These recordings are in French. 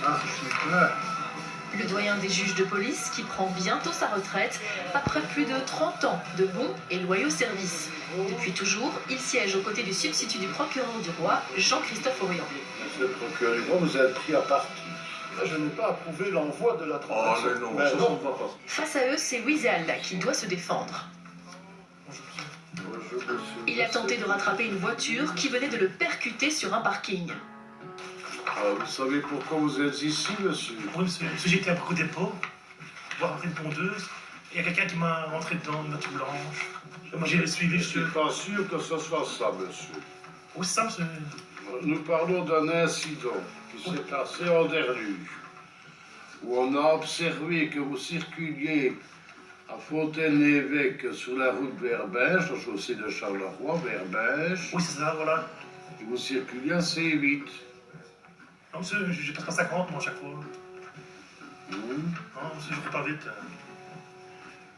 Ah, je suis là. Le doyen des juges de police qui prend bientôt sa retraite après plus de 30 ans de bons et loyaux services. Depuis toujours, il siège aux côtés du substitut du procureur du roi, Jean-Christophe Orion. Monsieur le procureur du roi, vous êtes pris à partie. Je n'ai pas approuvé l'envoi de la transaction. Oh, mais non, ça ne va pas. Face à eux, c'est Wiesel qui doit se défendre. Bonjour, monsieur. Il a tenté de rattraper une voiture qui venait de le percuter sur un parking. Ah, vous savez pourquoi vous êtes ici, monsieur? Oui, monsieur, j'étais à Brou dépôt, voir rentrer une pondeuse, et il y a quelqu'un qui m'a rentré dedans, une voiture blanche. Moi, j'ai suivi, Je ne suis pas sûr que ce soit ça, monsieur. Où c'est ça, monsieur? Nous parlons d'un incident qui s'est passé en Derluge, où on a observé que vous circuliez à Fontaine-l'Évêque sur la route vers Binche, la chaussée de Charleroi vers Binche, Oui, c'est ça, voilà. et vous circuliez assez vite. Non, monsieur, je passe pas 50, moi, à chaque fois. Hum. Non, monsieur, je roule pas vite.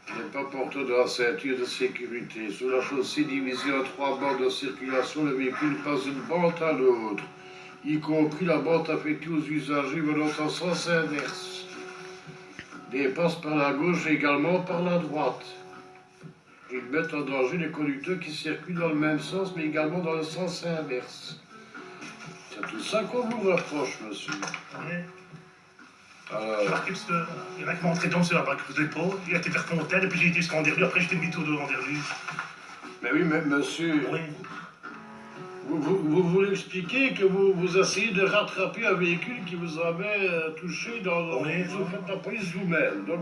Il n'est pas porteur de la ceinture de sécurité. Sur la chaussée divisée en 3 bandes de circulation, le véhicule passe d'une bande à l'autre, y compris la bande affectée aux usagers venant en sens inverse. Dépasse par la gauche et également par la droite. Ils mettent en danger les conducteurs qui circulent dans le même sens, mais également dans le sens inverse. C'est tout ça qu'on vous reproche, monsieur. Oui. J'ai Alors, remarqué parce qu'il y en a qui m'ont rentré dedans, monsieur, à Brou dépôt, il a été vers Fontaine, et puis j'ai été jusqu'en Derlu, après j'ai fait demi-tour de Derlu. mais oui, mais monsieur, Oui. vous voulez expliquer que vous essayez de rattraper un véhicule qui vous avait touché dans Oui. vous faites la police vous-même. Donc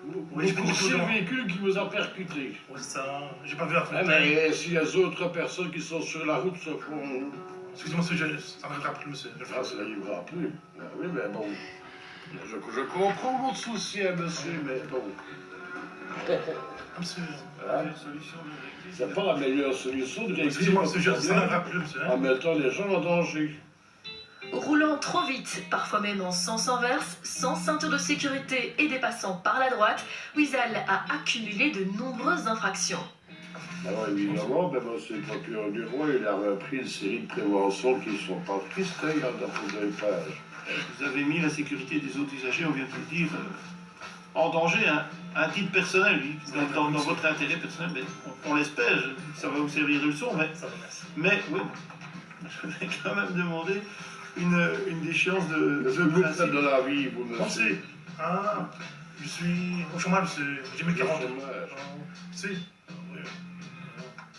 vous Oui, je fais poussez du le coup, véhicule qui vous a percuté. Oui, c'est ça. J'ai pas vu la Eh, Fontaine. mais si les autres personnes qui sont sur la route se font... Excusez-moi, monsieur, ça m'arrivera plus, monsieur. Ah, ça n'arrivera plus. Ah, oui, mais bon. Je comprends votre souci, hein, monsieur, mais bon. Ah, monsieur. Hein? C'est pas la meilleure solution de régler Excusez-moi, votre monsieur, ça problème m'arrivera plus, monsieur. en mettant les gens en danger. Roulant trop vite, parfois même en sens inverse, sans ceinture de sécurité et dépassant par la droite, Wiesel a accumulé de nombreuses infractions. Alors évidemment, ben, monsieur le procureur du roi, il a repris une série de préventions qui ne sont pas tristes, hein, il y en a pour 2 pages. Vous avez mis la sécurité des autres usagers, on vient de le dire, en danger, hein, à un titre personnel, oui, dans votre intérêt personnel, mais on l'espère, ça va vous servir de leçon, mais, Ça va, merci. mais oui, je vais quand même demander une déchéance de Qu'est-ce que vous faites principe. de la vie, vous, Bon, monsieur? monsieur. Ah, je suis au chômage, monsieur. J'ai mis 40 ans. Chômage. Monsieur. Oui.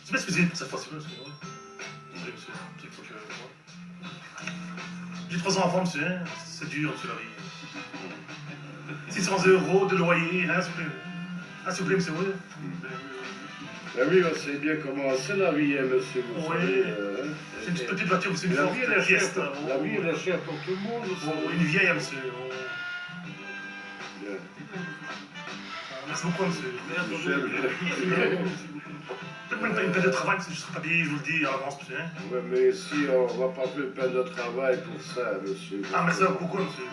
C'est pas excusé pour cette fois-ci, monsieur. Oui, monsieur. C'est faut que. J'ai 3 enfants, monsieur. Hein. C'est dur, monsieur, la vie. 600 € de loyer, hein, s'il vous plaît. Ah, s'il vous plaît, monsieur, oui. Ben oui, on sait bien comment c'est la vie, hein, monsieur. Vous Oui. savez, C'est une petite petite voiture, monsieur. Une La Ford vie, elle est chère Fiesta. pour, la vie, elle est chère pour tout le monde, vous Oh, savez. une vieille, hein, monsieur. Oh. Bien. Merci beaucoup, monsieur. Michel. Faites-moi une peine de travail, monsieur. Je serai pas payé, je vous le dis à l'avance, monsieur. Hein. Ouais, mais ici, on va pas faire peine de travail pour ça, monsieur. Ah, merci beaucoup, monsieur.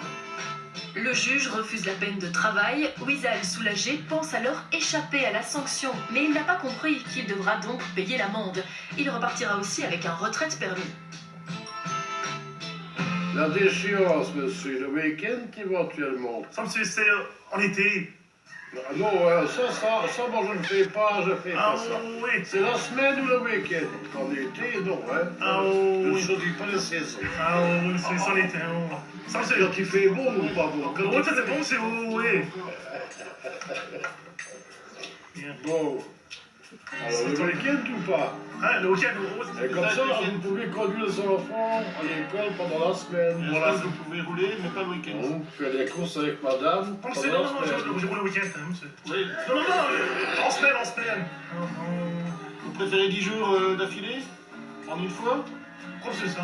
Le juge refuse la peine de travail. Wiesel, soulagé, pense alors échapper à la sanction. Mais il n'a pas compris qu'il devra donc payer l'amende. Il repartira aussi avec un retraite permis. La déchéance, monsieur, le week-end éventuellement. Ça, monsieur, c'est en été. Ah non, ça, moi je ne fais pas, je fais Ah pas ça. oui. C'est la semaine ou le week-end. En été, non, hein. Ah Je ne oui. choisis pas les saisons. Ah oui, c'est ça en été. Oh. Ça, monsieur. Quand il fait bon ou pas bon? Quand Oui, il ça c'est fait- bon, c'est oui. Bien. Bon. Alors, le week-end ou pas? Hein, le week-end, oh, Et comme ça, vous pouvez conduire les enfants à l'école pendant la semaine. Voilà, vous pouvez rouler, mais pas le week-end. Vous faites les courses avec madame Non, pendant monsieur, la non, non, semaine. je roule le week-end, hein, monsieur. Oui. Non, non, non, en semaine, en semaine. Vous préférez 10 jours d'affilée? En une fois? Pourquoi c'est ça?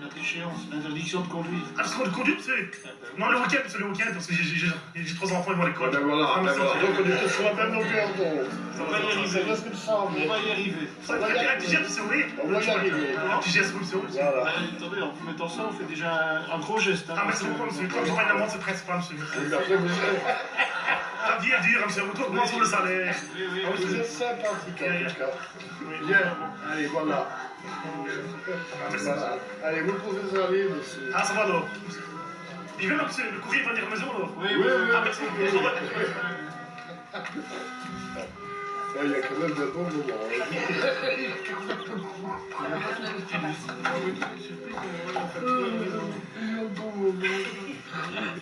La déchéance, l'interdiction de conduire. Ah, parce qu'on le conduit, c'est. Non, le week-end, c'est le week-end, parce que j'ai 3 enfants, ils vont à l'école. Ben voilà, Ah, mais ben ça, voilà. Donc on est tous sur la même longueur d'onde. On va y C'est arriver. bien ce qu'il me semble. On va y arriver. Ça, un petit geste, c'est oui. On va y arriver. Un petit geste, oui, c'est oui. Voilà. Attendez, en vous mettant ça, on fait déjà un gros geste. Hein, Ah, merci beaucoup, monsieur. Quand je prends une amende, c'est le principal, monsieur. Et après, vous Ah, dire, monsieur. Retour, comment sur le salaire? Oui, oui, Ah, oui, vous c'est- êtes sympathique en tout cas. Oui. Bien, allez, voilà. Ah, merci, Voilà. Allez, vous pouvez aller, monsieur. Ah, ça va alors. Il vient le courrier va venir à la maison alors. Oui, Ah, merci. Il y a quand même de bons moments.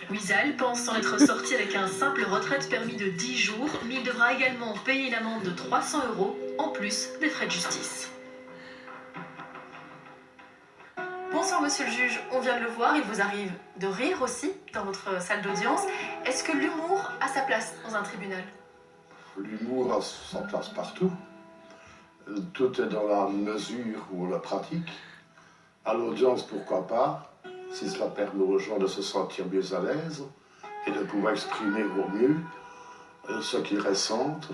Wizal pense s'en être sorti avec un simple retraite permis de 10 jours, mais il devra également payer une amende de 300 € en plus des frais de justice. Bonsoir monsieur le juge, on vient de le voir, il vous arrive de rire aussi dans votre salle d'audience. Est-ce que l'humour a sa place dans un tribunal? L'humour a sa place partout. Tout est dans la mesure où on la pratique. À l'audience, pourquoi pas, si cela permet aux gens de se sentir mieux à l'aise et de pouvoir exprimer au mieux ce qu'ils ressentent,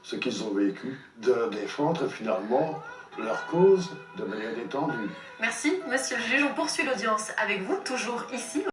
ce qu'ils ont vécu, de défendre finalement leur cause de manière détendue. Merci monsieur le juge, on poursuit l'audience avec vous, toujours ici.